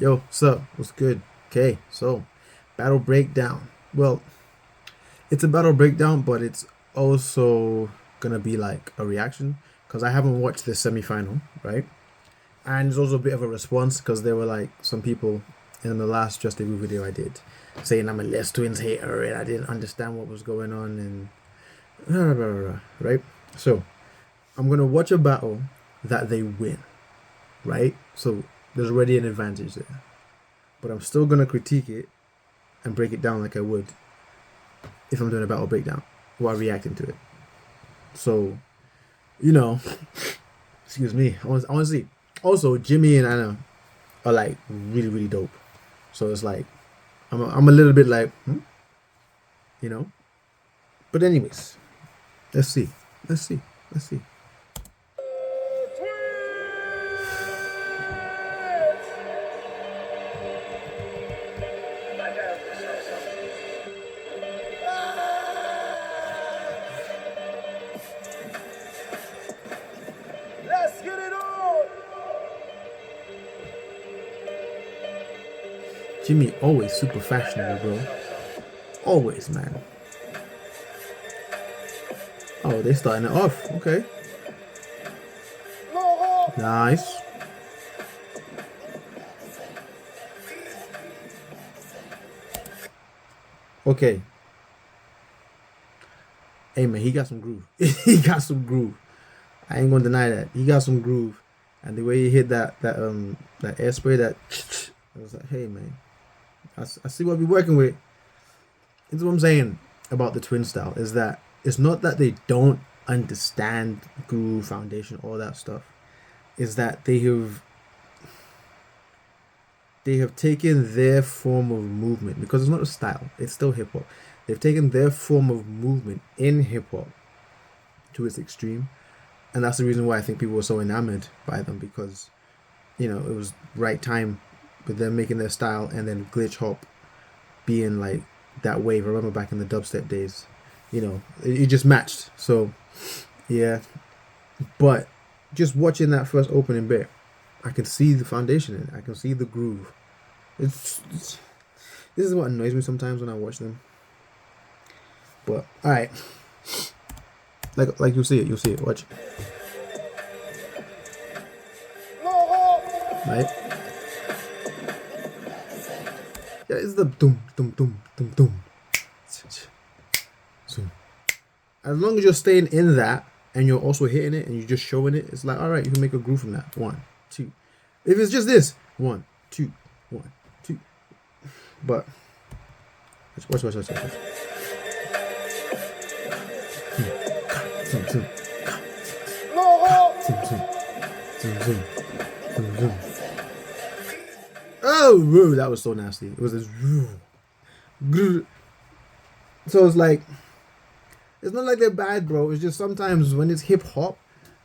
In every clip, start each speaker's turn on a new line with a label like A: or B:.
A: Yo, what's up? What's good? Okay, so battle breakdown. Well, it's a battle breakdown, but it's also gonna be like a reaction because I haven't watched the semi-final, right? And it's also a bit of a response because there were like some people in the last Just a Who video I did saying I'm a Les Twins hater and I didn't understand what was going on and right? So I'm gonna watch a battle that they win, right? So there's already an advantage there, but I'm still gonna critique it and break it down like I would if I'm doing a battle breakdown while reacting to it. So, you know, excuse me. Honestly, also Jimmy and Anna are like really really dope. So it's like I'm a little bit like, you know. But anyways, let's see, let's see, let's see.
B: Let's get it on!
A: Jimmy always super fashionable, bro. Always, man. Oh, they starting it off. Okay. Nice. Okay. Hey man, he got some groove. He got some groove. I ain't gonna deny that. He got some groove. And the way he hit that air spray, that I was like, hey man, I see what we're working with. This is what I'm saying about the twin style, is that it's not that they don't understand groove, foundation, all that stuff. Is that they have taken their form of movement, because it's not a style, it's still hip hop. They've taken their form of movement in hip hop to its extreme, and that's the reason why I think people were so enamored by them, because it was right time with them making their style, and then glitch hop being like that wave. I remember back in the dubstep days, it just matched. So yeah, but just watching that first opening bit, I can see the foundation in it. I can see the groove. This is what annoys me sometimes when I watch them. But all right, like you'll see it. Watch. Right? Yeah, it's the doom, doom, doom, doom, doom. So, as long as you're staying in that and you're also hitting it and you're just showing it, it's like, all right, you can make a groove from that. 1, 2. If it's just this, 1, 2, 1, 2. But watch. Zoom. Oh, whoa, that was so nasty. It was this. So it's like, it's not like they're bad, bro. It's just sometimes when it's hip hop,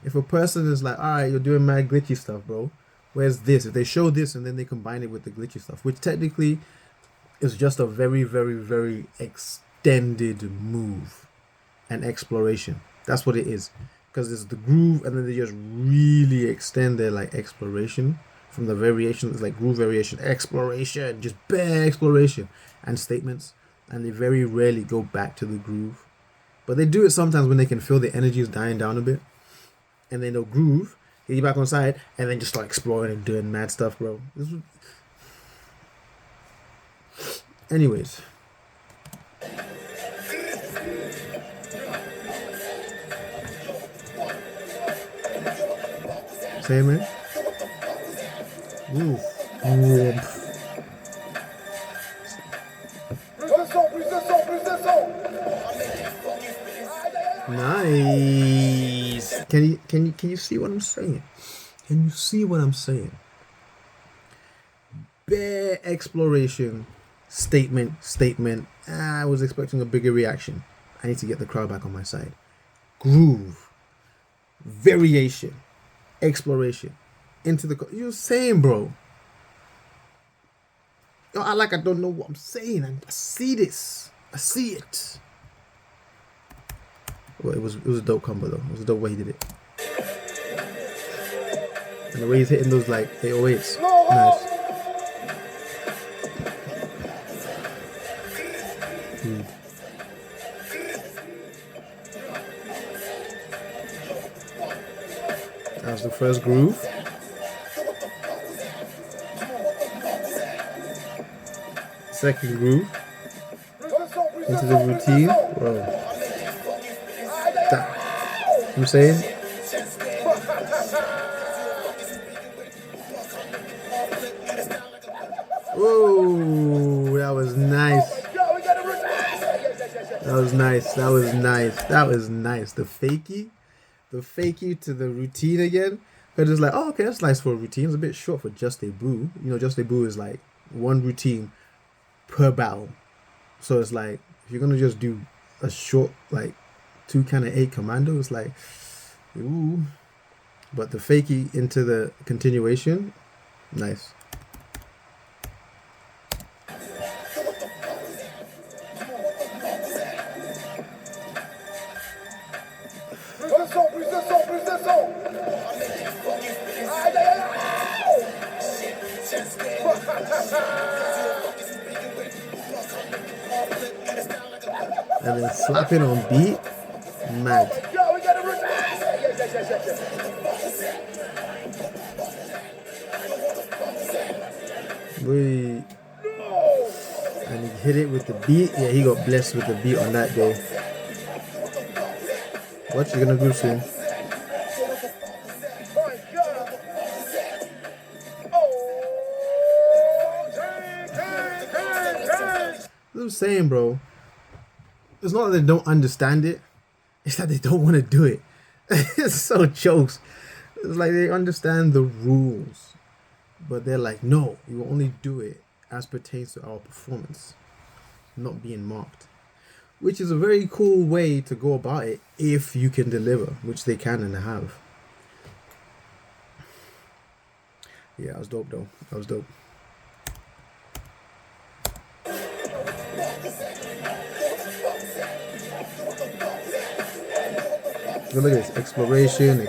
A: if a person is like, all right, you're doing mad glitchy stuff, bro. Where's this? If they show this and then they combine it with the glitchy stuff, which technically is just a very, very, very extended move and exploration. That's what it is. Because it's the groove and then they just really extend their like exploration from the variation. It's like groove variation, exploration, just bare exploration and statements. And they very rarely go back to the groove. But they do it sometimes when they can feel the energy is dying down a bit. And then they'll groove, get you back on side, and then just start exploring and doing mad stuff, bro. Anyways. Say it, man. Ooh. Nice. Can you see what I'm saying? Can you see what I'm saying? Bare exploration, statement. I was expecting a bigger reaction. I need to get the crowd back on my side. Groove, variation, exploration, into the. You're saying, bro. I don't know what I'm saying. I see this. I see it. Well, it was a dope combo though. It was a dope way he did it. And the way he's hitting those like 808s. Nice. That's the first groove. Second groove. Into the routine. Whoa. I'm saying? Whoa, that was nice. That was nice. That was nice. That was nice. The fakey to the routine again. Because it's like, oh, okay, that's nice for a routine. It's a bit short for Just a Boo. You know, Just a Boo is like one routine per battle. So it's like, if you're going to just do a short, like, 2 kind of 8 commando, it's like, ooh. But the fakey into the continuation, nice. And then slapping on beat, mad. Wait. And he hit it with the beat. Yeah, he got blessed with the beat on that day. What you gonna do soon? I'm saying, bro, it's not that they don't understand it, it's that they don't want to do it. It's so jokes. It's like they understand the rules, but they're like, no, we will only do it as pertains to our performance, not being marked. Which is a very cool way to go about it if you can deliver, which they can and have. Yeah, that was dope though. That was dope. So look at this. Exploration.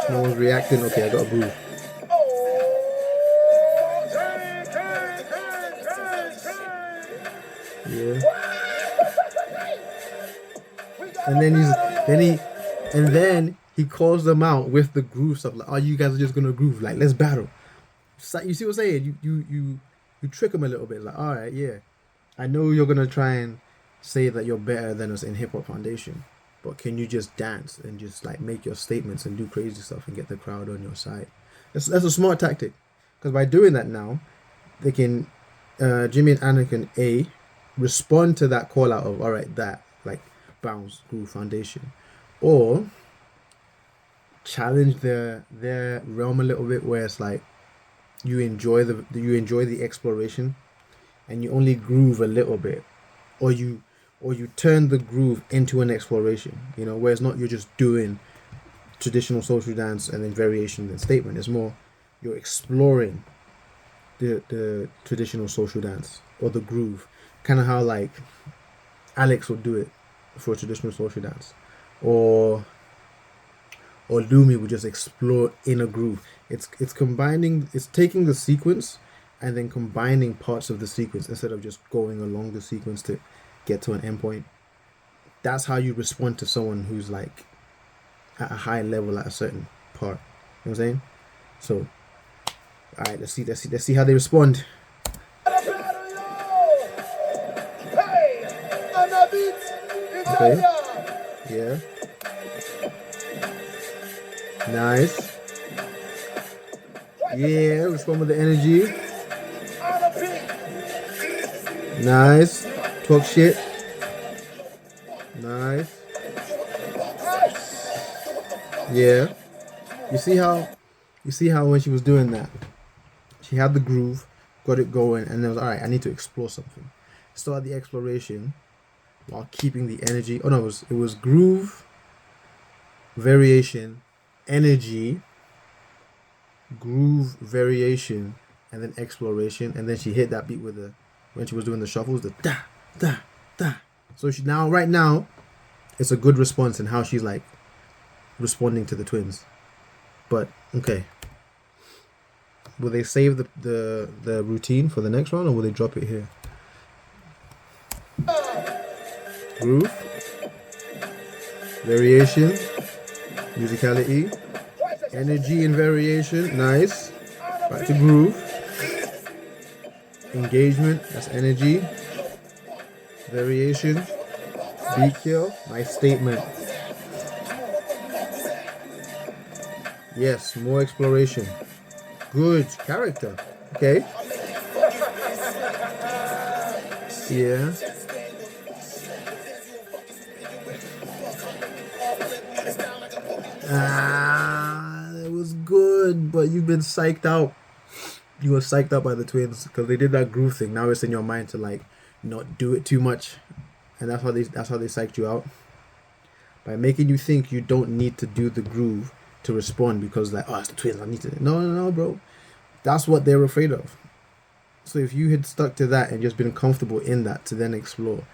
A: No one's reacting. Okay, I got a groove. Yeah. And then he calls them out with the groove stuff. Like, oh, you guys are just gonna groove. Like, let's battle. You see what I'm saying? You trick them a little bit. Like, all right, yeah, I know you're gonna try and say that you're better than us in Hip Hop Foundation, but can you just dance and just like make your statements and do crazy stuff and get the crowd on your side? That's a smart tactic, because by doing that now, they can Jimmy and Anna can respond to that call out of, all right, that like bounce groove foundation, or challenge their realm a little bit, where it's like you enjoy the exploration and you only groove a little bit, or you turn the groove into an exploration, you know, where it's not you're just doing traditional social dance and then variation and statement. It's more you're exploring the traditional social dance or the groove, kind of how like Alex would do it for a traditional social dance, or Lumi would just explore in a groove. It's taking the sequence and then combining parts of the sequence instead of just going along the sequence to get to an endpoint. That's how you respond to someone who's like at a high level at a certain part. You know what I'm saying? So, all right, let's see how they respond. Okay. Yeah. Nice. Yeah, respond with the energy. Nice. Talk shit. Nice. Yeah. You see how when she was doing that, she had the groove, got it going, and then was all right, I need to explore something. Start the exploration while keeping the energy. Oh no, it was groove, variation, energy, groove, variation, and then exploration. And then she hit that beat with when she was doing the shuffles, the da da da. So right now it's a good response in how she's like responding to the twins. But okay, will they save the routine for the next round, or will they drop it here? Groove, variation, musicality, Energy and variation. Nice. Back to groove. Engagement. That's energy. Variation. Beat kill. Nice statement. Yes, more exploration. Good character. Okay. Yeah. It was good, but you've been psyched out. You were psyched out by the twins because they did that groove thing. Now it's in your mind to like not do it too much, and that's how they psyched you out by making you think you don't need to do the groove to respond because like, oh, it's the twins. I need to. No, bro. That's what they're afraid of. So if you had stuck to that and just been comfortable in that to then explore,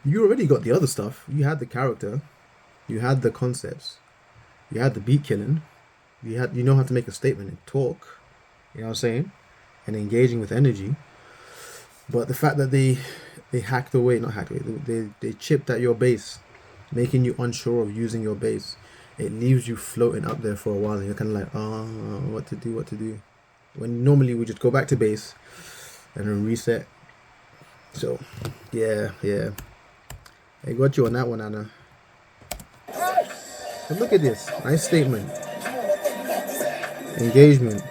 A: you already got the other stuff. You had the character, you had the concepts, you had the beat killing, you know how to make a statement and talk. You know what I'm saying? And engaging with energy. But the fact that they hacked away, not hacked away, they chipped at your base, making you unsure of using your base. It leaves you floating up there for a while, and you're kind of like, oh, what to do. When normally we just go back to base and then reset. So, yeah. I got you on that one, Anna. But look at this. Nice statement. Engagement.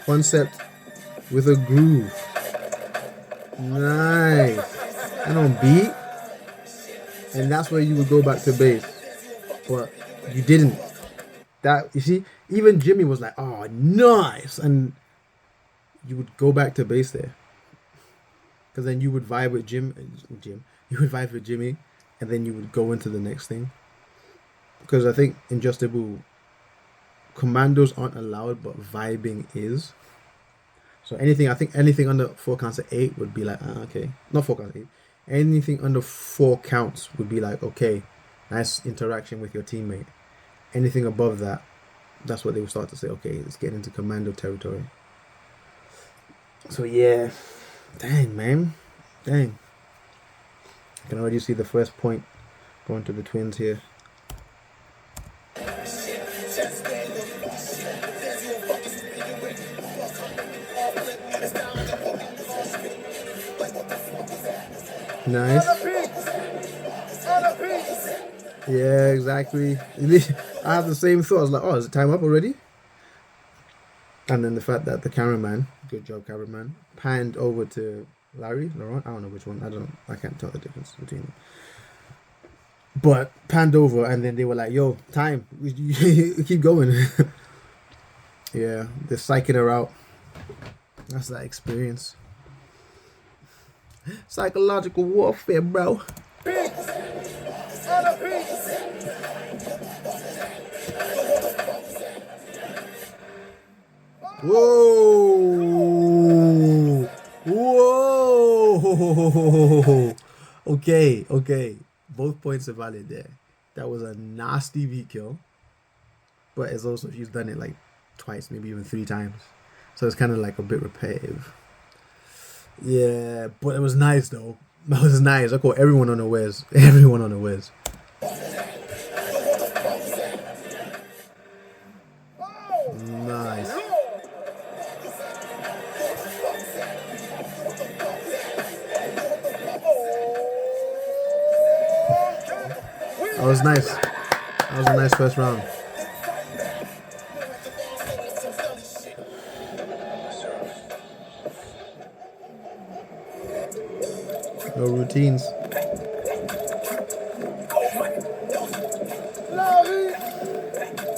A: Concept with a groove. Nice. And on beat. And that's where you would go back to base. But you didn't. That, you see, even Jimmy was like, oh, nice. And you would go back to base there. Because then you would vibe with Jim. You would vibe with Jimmy. And then you would go into the next thing. Because I think in Just a Boo, commandos aren't allowed, but vibing is. So anything under 4 counts of 8 would be like, okay. Not 4 counts of 8. Anything under 4 counts would be like, okay, nice interaction with your teammate. Anything above that, that's what they would start to say, okay, let's get into commando territory. So yeah, dang, man. Dang. I can already see the first point going to the twins here. Nice. Yeah, exactly. I have the same thought. I was like, oh, is it time up already? And then the fact that the cameraman, good job, cameraman, panned over to Laurent. I don't know which one. I can't tell the difference between them. But panned over, and then they were like, yo, time. Keep going. Yeah, they're psyching her out. That's that experience. Psychological warfare, bro. Whoa! Whoa! Okay. Both points are valid there. That was a nasty beat kill. But it's also, if you've done it like twice, maybe even 3 times. So it's kind of like a bit repetitive. Yeah, but it was nice though. That was nice. I caught everyone on the whiz. Everyone on the whiz. Nice. That was nice. That was a nice first round. No routines.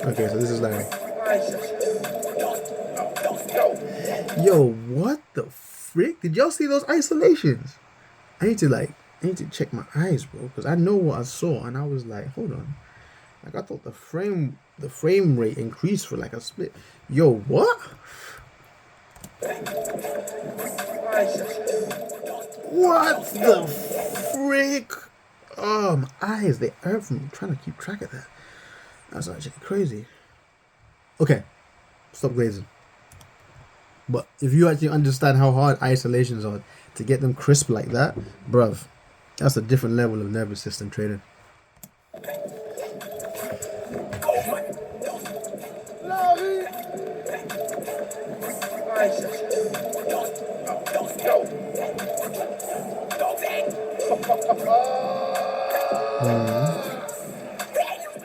A: Okay, so this is Larry. Yo, what the frick? Did y'all see those isolations? I need to check my eyes, bro, because I know what I saw, and I was like, hold on. Like, I thought the frame rate increased for like a split. Yo, what? What the frick? Oh, my eyes, they hurt from trying to keep track of that. That's actually crazy. Okay, stop glazing. But if you actually understand how hard isolations are to get them crisp like that, bruv, that's a different level of nervous system training.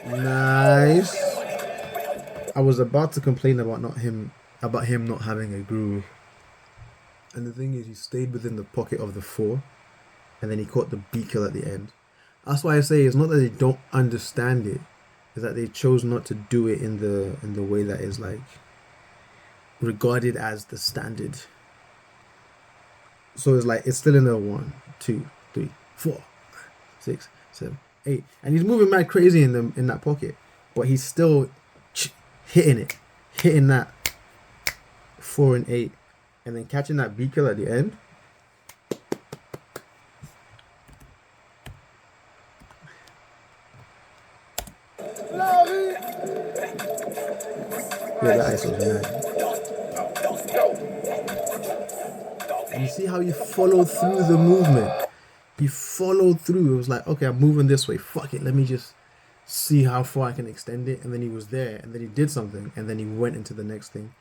A: Nice. I was about to complain about him not having a groove. And the thing is, he stayed within the pocket of the four, and then he caught the beat kill at the end. That's why I say it's not that they don't understand it, it's that they chose not to do it in the way that is like regarded as the standard. So it's like it's still in the 1, 2, 3, 4, 6, 7, 8, and he's moving mad crazy in that pocket, but he's still hitting that 4 and 8, and then catching that beat kill at the end. Yeah, that ice was mad. And you see how he followed through the movement. He followed through. It was like, okay, I'm moving this way. Fuck it. Let me just see how far I can extend it. And then he was there. And then he did something. And then he went into the next thing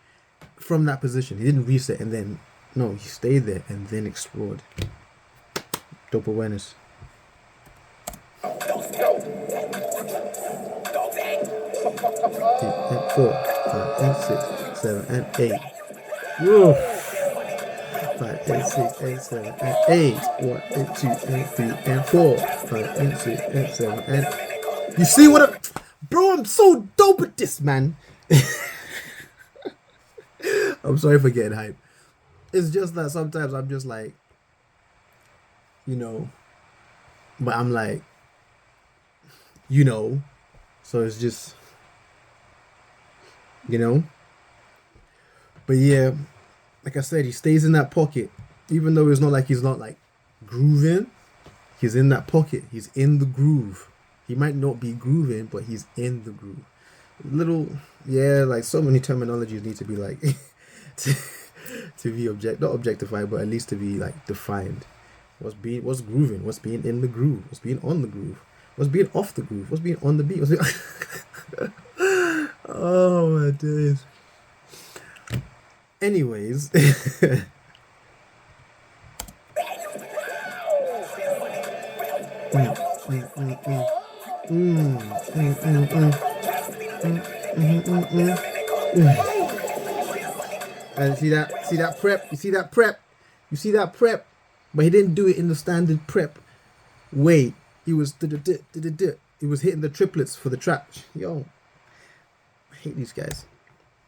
A: from that position. He didn't reset and then, no, he stayed there and then explored. Dope awareness. And 4, 5, and 6, 7, and 8. Whoa. 5, and 6, and 7, and 8. 1, and 2, and 3, and 4. 5, and 6, and 7, and... You see what I'm... Bro, I'm so dope at this, man. I'm sorry for getting hype. It's just that sometimes I'm just like, you know, but I'm like, you know, so it's just, you know. But yeah, like I said, he stays in that pocket, even though it's not like he's not like grooving. He's in that pocket. He's in the groove. He might not be grooving, but he's in the groove. Little, yeah, like so many terminologies need to be like to be not objectified, but at least to be like defined. What's grooving? What's being in the groove? What's being on the groove? What's being off the groove? What's being on the beat? Oh my days. Anyways. And see that prep? You see that prep? You see that prep? But he didn't do it in the standard prep way. He was he was hitting the triplets for the trap. Yo, I hate these guys.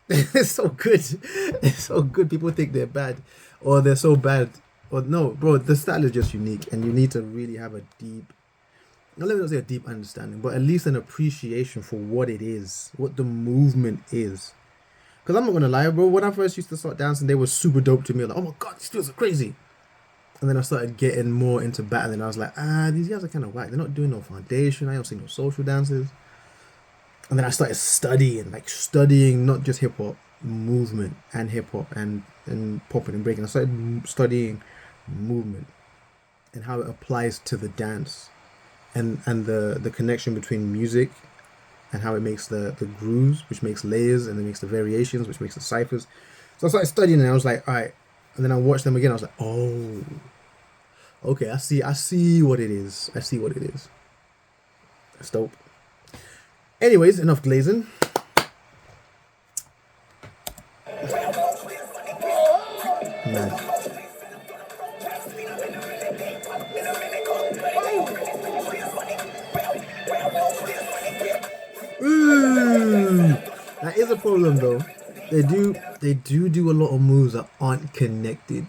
A: It's so good. It's so good. People think they're bad, or they're so bad, or no, bro. The style is just unique, and you need to really have a deep, not let me not say a deep understanding, but at least an appreciation for what it is, what the movement is. Because I'm not gonna lie, bro. When I first used to start dancing, they were super dope to me. Like, oh my god, these dudes are crazy. And then I started getting more into battling. I was like, these guys are kind of whack. They're not doing no foundation. I don't see no social dances. And then I started studying not just hip hop movement and hip hop and popping and breaking. I started studying movement and how it applies to the dance, and the connection between music and how it makes the grooves, which makes layers, and it makes the variations, which makes the ciphers. So I started studying, and I was like, all right. And then I watched them again. I was like, oh, okay. I see what it is. I see what it is. That's dope. Anyways, enough glazing. Man. That is a problem though. They do a lot of moves that aren't connected,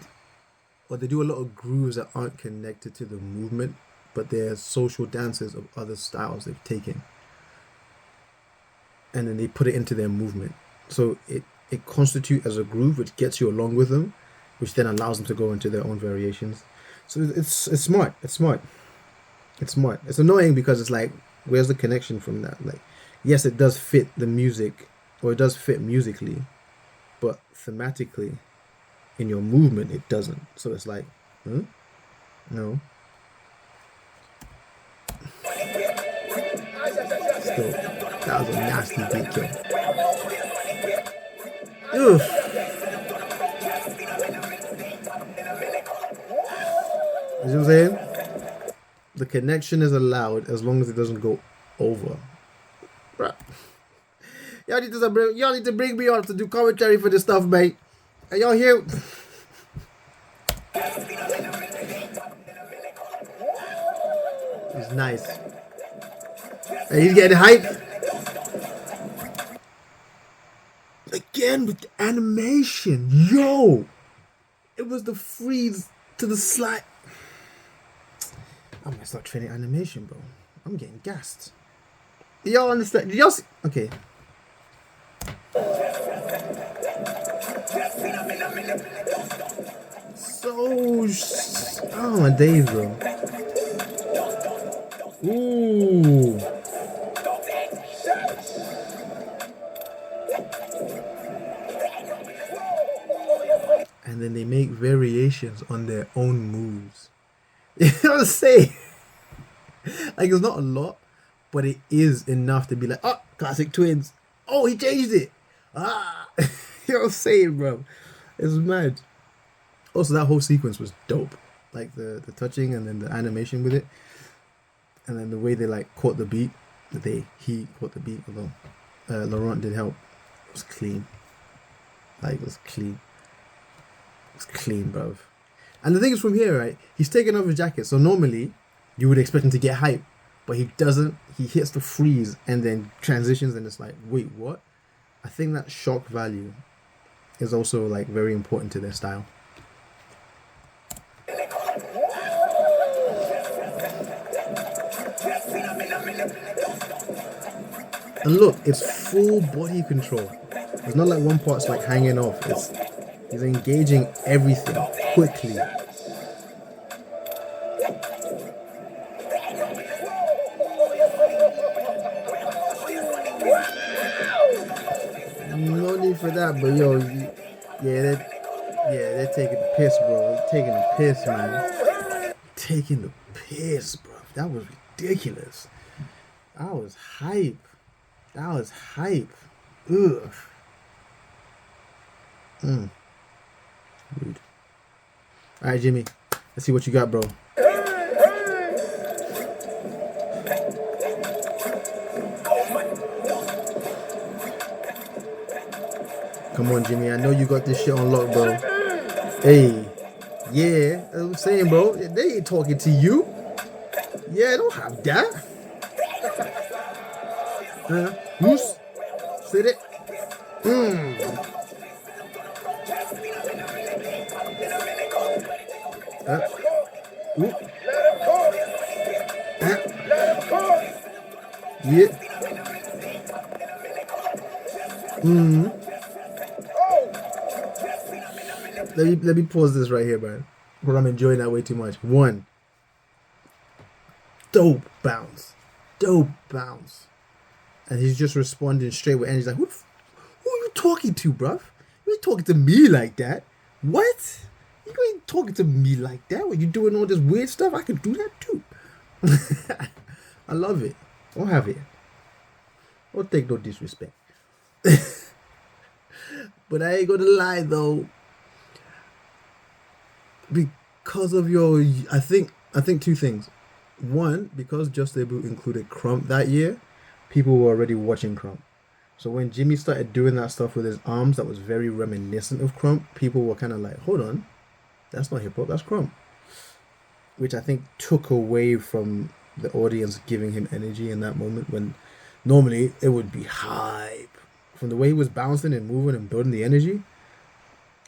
A: or they do a lot of grooves that aren't connected to the movement, but they're social dances of other styles they've taken, and then they put it into their movement. So it constitutes as a groove which gets you along with them, which then allows them to go into their own variations. So it's smart. It's smart. It's smart. It's annoying because it's like, where's the connection from that? Like, yes, it does fit the music, or it does fit musically, but thematically in your movement it doesn't. So it's like, no. Still, that was a nasty beat kill. Oof. You see what I'm saying? The connection is allowed as long as it doesn't go over. Bruh. Y'all need to bring me on to do commentary for this stuff, mate. Are y'all here? It's nice. Hey, he's getting hype. Again with the animation. Yo! It was the freeze to the slide. I might start training animation, bro. I'm getting gassed. Y'all understand? Did y'all see? Okay. Oh my days, bro. Ooh. And then they make variations on their own moves. You know what I'm saying? Like, it's not a lot, but it is enough to be like, oh, classic twins. Oh, he changed it. Ah. You know what I'm saying, bro? It's mad. Also, that whole sequence was dope. Like, the touching and then the animation with it. And then the way they, like, caught the beat. He caught the beat, although Laurent did help. It was clean. Like, it was clean. It's clean, bro. And the thing is, from here, right, he's taken off his jacket. So normally, you would expect him to get hype. But he doesn't. He hits the freeze and then transitions and it's like, wait, what? I think that shock value is also, like, very important to their style. And look, it's full body control. It's not like one part's, like, hanging off. He's engaging everything quickly. No need for that, but yo, they're taking the piss, bro. They're taking the piss, man. Taking the piss, bro. That was ridiculous. That was hype. Ugh. Rude. All right, Jimmy. Let's see what you got, bro. Come on, Jimmy. I know you got this shit on lock, bro. Hey. Yeah, that's what I'm saying, bro. They ain't talking to you. Yeah, I don't have that. Loose. Sit it. Yeah. Let me pause this right here, man. Because I'm enjoying that way too much. One. Dope bounce. And he's just responding straight with energy. He's like, who are you talking to, bruv? You ain't talking to me like that. What? You ain't talking to me like that when you doing all this weird stuff. I can do that too. I love it. I'll have it. Don't take no disrespect. But I ain't gonna lie though. Because of your, I think two things. One, because Just Debut included Crump that year, people were already watching Crump. So when Jimmy started doing that stuff with his arms that was very reminiscent of Crump, people were kind of like, hold on, that's not hip hop, that's Crump. Which I think took away from the audience giving him energy in that moment when normally it would be hype. From the way he was bouncing and moving and building the energy.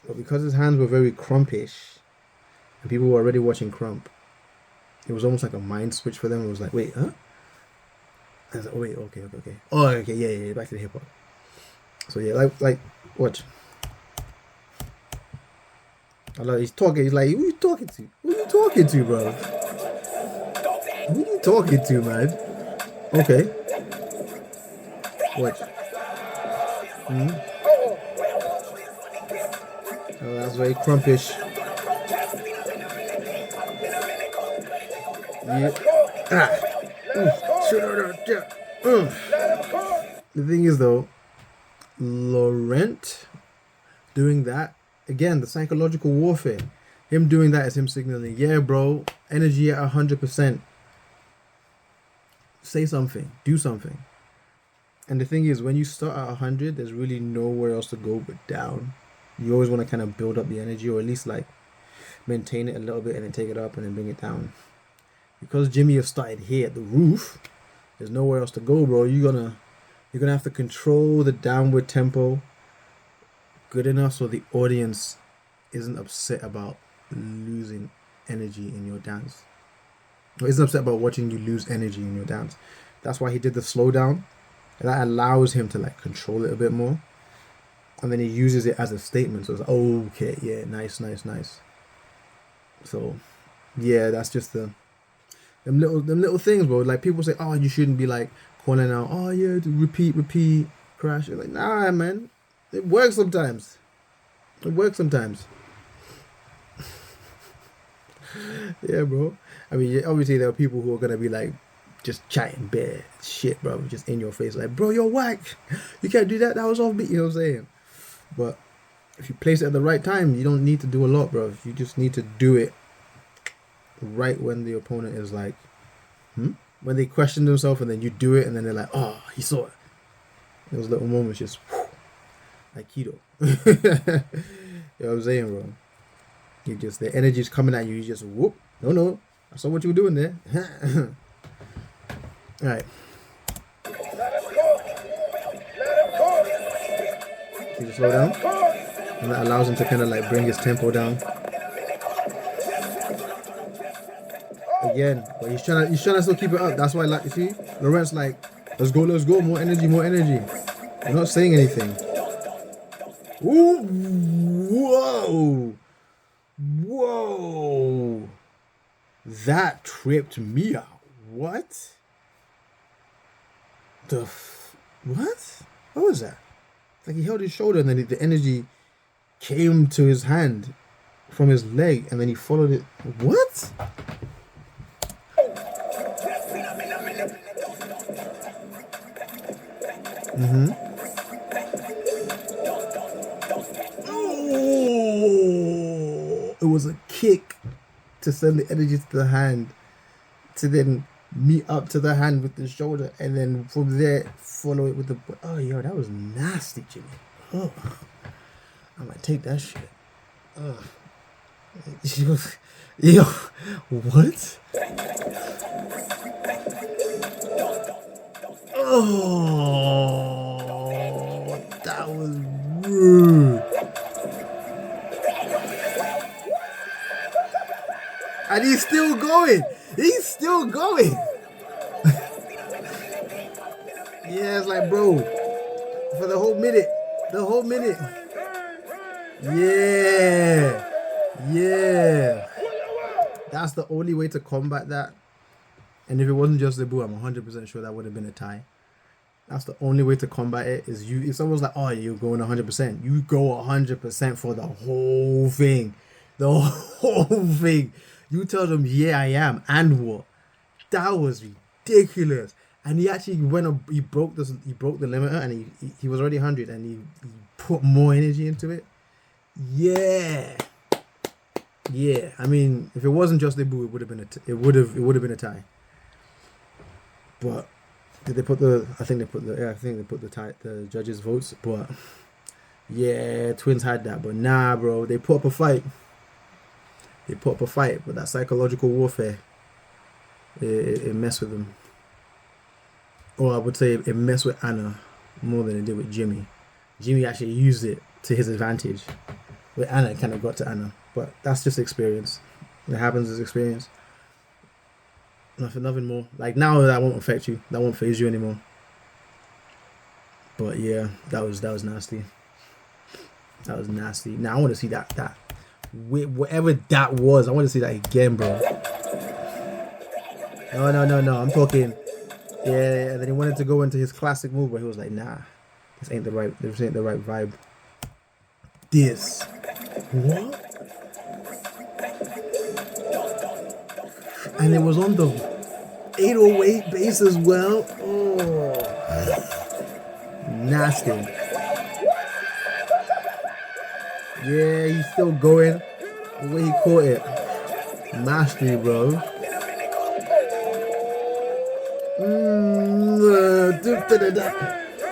A: But because his hands were very Crumpish and people were already watching Crump, it was almost like a mind switch for them. It was like, wait, huh? I was like, oh wait, okay. Oh, okay, yeah, back to the hip hop. So yeah, like, watch. I love. He's talking. He's like, who you talking to? Who you talking to, bro? Who you talking to, man? Okay. Watch. Oh, that's very Crumpish. Yeah. The thing is though, Laurent doing that again, the psychological warfare. Him doing that is him signaling, yeah, bro, energy at 100%, say something, do something. And the thing is, when you start at 100, there's really nowhere else to go but down. You always want to kind of build up the energy, or at least like maintain it a little bit and then take it up and then bring it down. Because Jimmy has started here at the roof, there's nowhere else to go, bro. You're gonna have to control the downward tempo good enough so the audience isn't upset about losing energy in your dance. Or isn't upset about watching you lose energy in your dance. That's why he did the slowdown. And that allows him to like control it a bit more. And then he uses it as a statement. So it's like, oh, okay, yeah, nice. So yeah, that's just them little things, bro. Like people say, oh, you shouldn't be like calling out, oh yeah, to repeat, crash. You're like, nah, man. It works sometimes. Yeah, bro. I mean, obviously there are people who are gonna be like just chatting bare shit, bro, just in your face, like, bro, you're whack. You can't do that. That was off beat. You know what I'm saying? But if you place it at the right time, you don't need to do a lot, bro. You just need to do it right when the opponent is like, when they question themselves, and then you do it, and then they're like, oh, he saw it. Those little moments just like keto. You know what I'm saying, bro? You just, the energy's coming at you. You just whoop. No, I saw what you were doing there. All right. See the slow down, and that allows him to kind of like bring his tempo down. Again, but he's trying to still keep it up. That's why, like, you see, Laurent's like, let's go, more energy. You're not saying anything. Ooh, whoa, that tripped me out. What? What was that? Like, he held his shoulder, and then the energy came to his hand from his leg, and then he followed it. What? Oh, it was a kick to send the energy to the hand, to then meet up to the hand with the shoulder, and then from there follow it with the. Oh, yo, that was nasty, Jimmy. Oh, I might take that shit. Yo, what? Oh, that was rude. And he's still going. Yeah, it's like, bro, for the whole minute. Yeah. That's the only way to combat that. And if it wasn't just the boo, I'm 100% sure that would have been a tie. That's the only way to combat it. Is you, if someone's like, oh, you're going 100%, you go 100% for the whole thing. You tell them, yeah, I am, and what? That was ridiculous. And he actually he broke the limiter, and he was already 100, and he put more energy into it. Yeah. I mean, if it wasn't just the boo, it would have been a tie. But did they put the? I think they put the judges' votes. But yeah, Twins had that. But nah, bro, they put up a fight. But that psychological warfare, it messed with them. Or I would say it messed with Anna more than it did with Jimmy. Jimmy actually used it to his advantage. With Anna, it kind of got to Anna. But that's just experience. It happens as experience. Nothing more. Like, now that won't affect you. That won't phase you anymore. But yeah, that was nasty. That was nasty. Now I want to see that whatever that was. I want to see that again, bro. No. I'm talking. Yeah. And then he wanted to go into his classic move, but he was like, nah, this ain't the right vibe. This. What? And it was on the 808 bass as well. Oh, nasty. Yeah, he's still going. The way he caught it. Mastery, bro.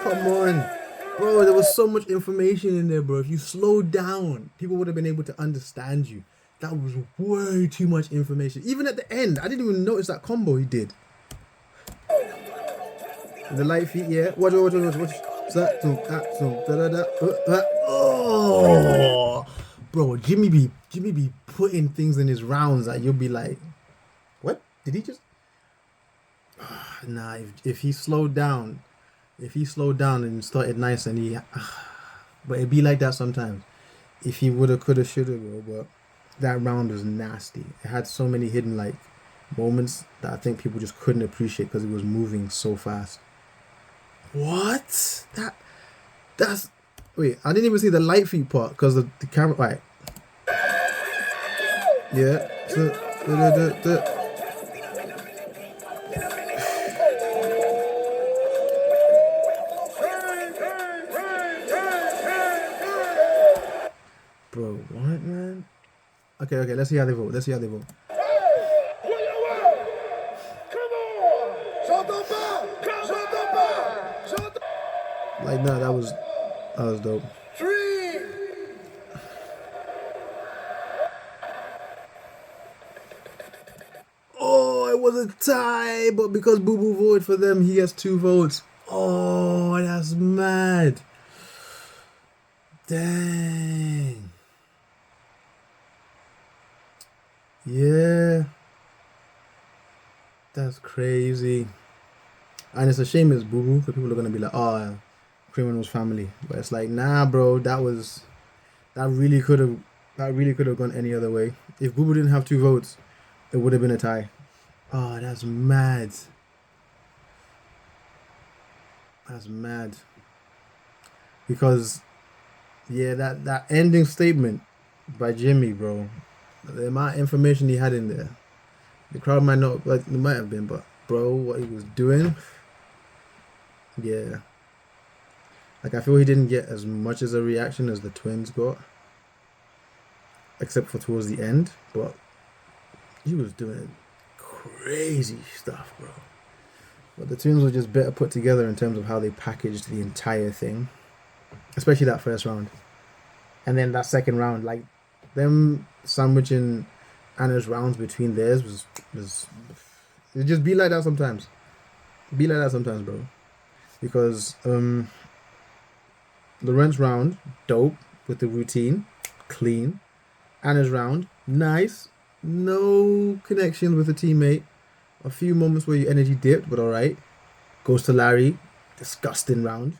A: Come on. Bro, there was so much information in there, bro. If you slowed down, people would have been able to understand you. That was way too much information. Even at the end, I didn't even notice that combo he did. The light feet, yeah. Watch. Oh, bro, Jimmy be putting things in his rounds that you'll be like, what? Did he just? Nah, if he slowed down and started nice and but it'd be like that sometimes. If he woulda, coulda, shoulda, bro, but that round was nasty. It had so many hidden like moments that I think people just couldn't appreciate because it was moving so fast. What? That's wait. I didn't even see the light feet part because the camera. Right. Yeah. Bro, what, man? Okay. Let's see how they vote. Like, no, that was dope. Oh, it was a tie, but because Boo Boo voted for them, he gets 2 votes. Oh, that's mad. Dang. Yeah. That's crazy. And it's a shame it's Boo Boo because people are gonna be like, oh, criminal's family. But it's like, nah, bro, that really could have gone any other way. If Boo Boo didn't have 2 votes, it would have been a tie. Oh, that's mad. That's mad. Because yeah, that ending statement by Jimmy, bro. The amount of information he had in there. The crowd might not like it might have been, but bro, what he was doing, yeah. Like I feel he didn't get as much as a reaction as the twins got. Except for towards the end, but he was doing crazy stuff, bro. But the twins were just better put together in terms of how they packaged the entire thing, especially that first round, and then that second round, like them sandwiching Anna's rounds between theirs was it just be like that sometimes. Be like that sometimes, bro. Because Laurent's round, dope with the routine, clean. Anna's round, nice, no connection with a teammate. A few moments where your energy dipped, but alright. Goes to Larry, disgusting round.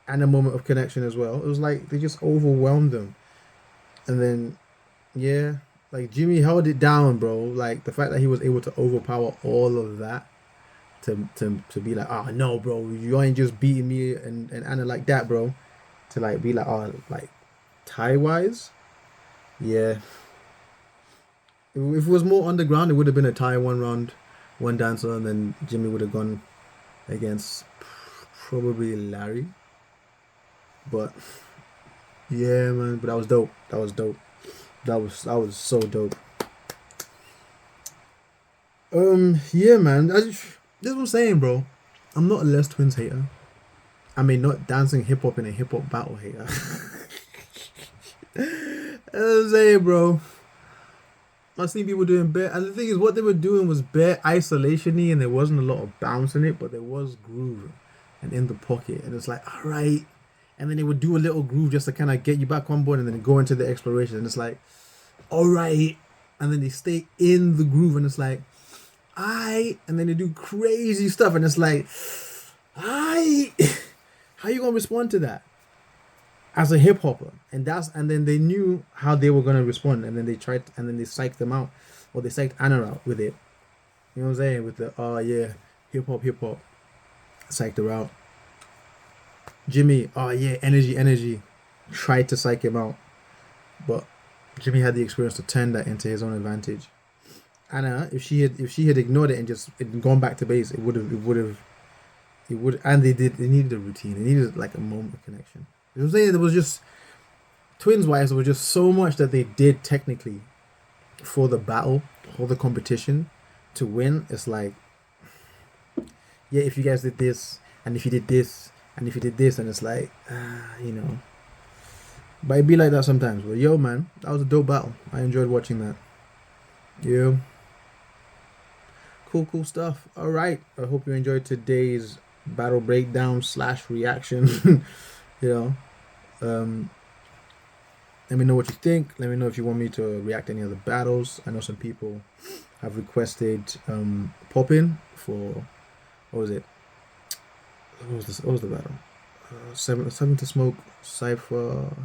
A: And a moment of connection as well. It was like they just overwhelmed them. And then, yeah, like Jimmy held it down, bro. Like the fact that he was able to overpower all of that to be like, oh no, bro, you ain't just beating me and Anna like that, bro. To like be like, oh, like tie wise, yeah. If it was more underground, it would have been a tie 1 round, 1 dancer, and then Jimmy would have gone against probably Larry. But yeah, man. But that was dope. That was dope. That was so dope. Yeah, man. This is what I'm saying, bro. I'm not a Les Twins hater. I mean, not dancing hip hop in a hip hop battle hater. That's what I'm saying, bro. I've seen people doing bare, and the thing is, what they were doing was bare isolation-y, and there wasn't a lot of bounce in it, but there was groove and in the pocket, and it's like, all right, and then they would do a little groove just to kind of get you back on board, and then go into the exploration, and it's like, all right, and then they stay in the groove, and it's like, I, and then they do crazy stuff, and it's like, I, how you gonna respond to that? As a hip hopper, and then they knew how they were gonna respond, and then they tried, and then they psyched them out, or they psyched Anna out with it. You know what I'm saying? With the oh yeah, hip hop, psyched her out. Jimmy, oh yeah, energy, tried to psych him out, but Jimmy had the experience to turn that into his own advantage. Anna, if she had ignored it and just gone back to base, it would, and they needed a routine, they needed like a moment of connection. You know what I'm saying? There was just twins wise, there was just so much that they did technically for the battle, for the competition to win. It's like, yeah, if you guys did this, and if you did this, and if you did this, and it's like, you know. But it'd be like that sometimes. But yo, man, that was a dope battle. I enjoyed watching that. Yeah. Cool stuff. All right. I hope you enjoyed today's battle breakdown slash reaction. you know, um, let me know what you think. Let me know if you want me to react to any other battles. I know some people have requested pop in for what was it? What was the battle? Seven to Smoke Cipher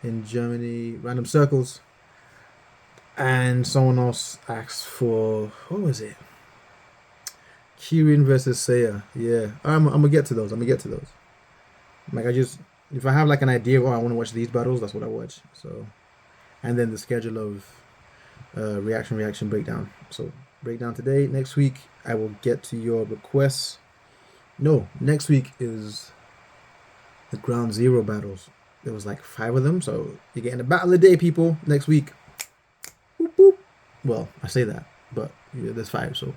A: in Germany, Random Circles, and someone else asked for what was it? Kirin versus Seiya. Yeah, I'm gonna get to those. I'm gonna get to those. Like if I have like an idea, oh, I want to watch these battles, that's what I watch. So, and then the schedule of reaction breakdown. So breakdown today. Next week I will get to your requests. No, next week is the Ground Zero battles. There was like 5 of them, so you're getting a battle of the day, people. Next week. Boop, boop. Well, I say that, but yeah, there's 5. So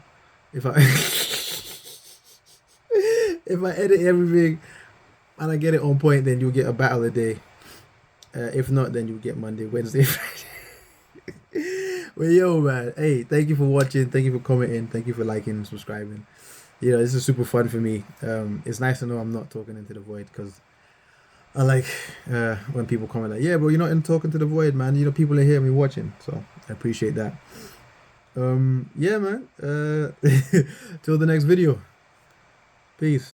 A: if I if I edit everything and I get it on point, then you'll get a battle a day. If not, then you'll get Monday, Wednesday, Friday. Well, yo, man. Hey, thank you for watching. Thank you for commenting. Thank you for liking and subscribing. You know, this is super fun for me. It's nice to know I'm not talking into the void because I like when people comment like, yeah, bro, you're not in talking to the void, man. You know, people are here me watching. So I appreciate that. Yeah, man. Till the next video. Peace.